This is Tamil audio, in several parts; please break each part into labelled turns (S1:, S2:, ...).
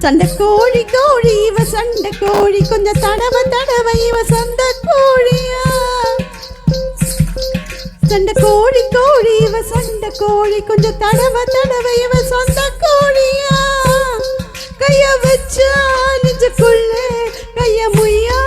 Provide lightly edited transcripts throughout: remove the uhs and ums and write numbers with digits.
S1: சண்டை கோழி கோழி இவ சண்டை கோழி கொஞ்சம் தடவை இவ சொந்த கோழியா. சண்டை கோழி கோழி இவ சண்டை கோழி கொஞ்சம் தடவை இவ சொந்த கோழியா. கைய வச்சா நெஞ்சுக்குள்ளே கைய முய்யா.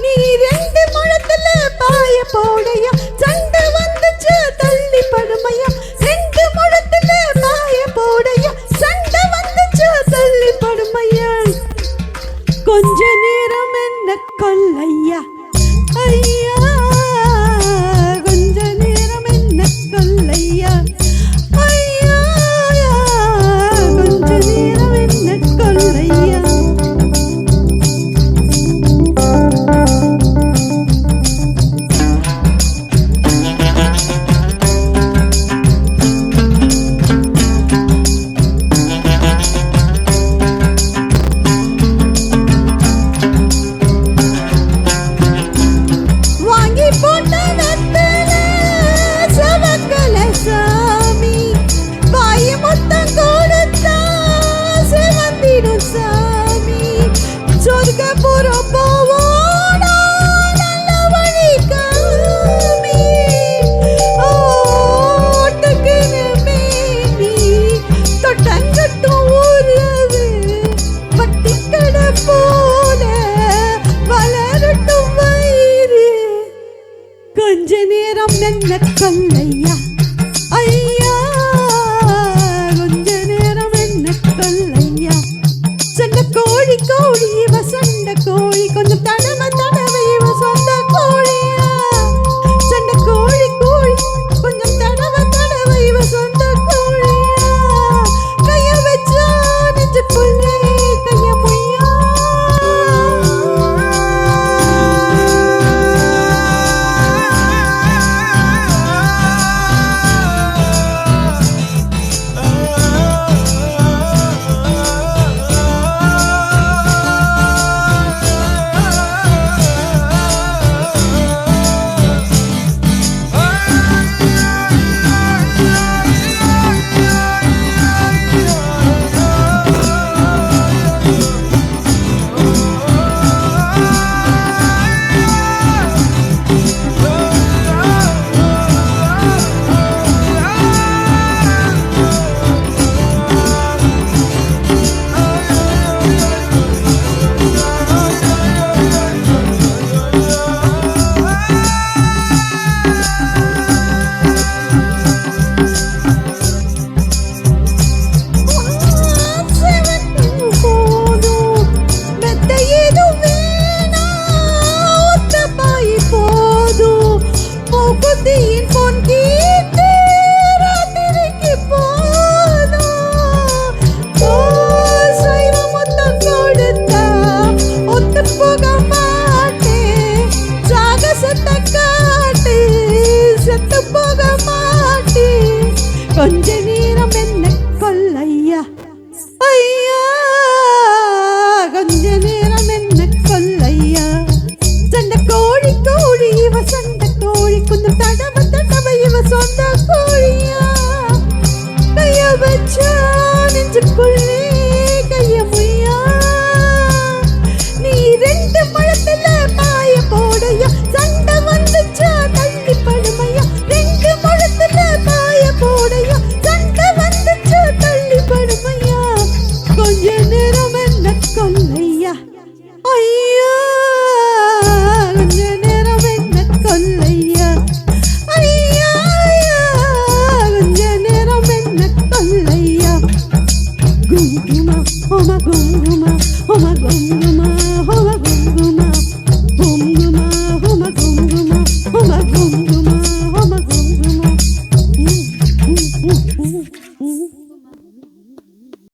S1: நீ 2 முழத்துல பாய போடையா. சண்டை வந்துச்சு தள்ளி படுமையா. 2 முழத்துல பாய போடையா. சண்டை வந்துச்சு தள்ளி படுமையா. கொஞ்ச நேரம் என்ன கொல்லையா ஐயா. கொஞ்ச நேரம் என்ன கொல்லையா ஐயா. கொஞ்ச நேரம் என்ன கொல்லையா. கொஞ்ச நேரம் என்ன கொல்லையா ஐயா. கொஞ்ச நேரம் என்ன கொல்லையா. சண்டை கோழி கோழி இவ சண்டை கோழி கொஞ்சம் தடவை இவ சொந்த கோழியா. சண்டை கோழி கோழி கொஞ்சம் தடவை இவ சொந்த கோழியா. கைய வச்சா நெஞ்சுக்குள்ளே கைய பொய்யா. கொஞ்ச நேரம் என்ன கொல்லையா ஐயா. கொஞ்ச நேரம் என்ன கொல்லையா. சண்டை கோழி கோழி இவ சண்டை கோழி கொஞ்சம் தடவை இவ சொந்த கோழியா. கைய வச்சா நெஞ்சுக்குள்ளே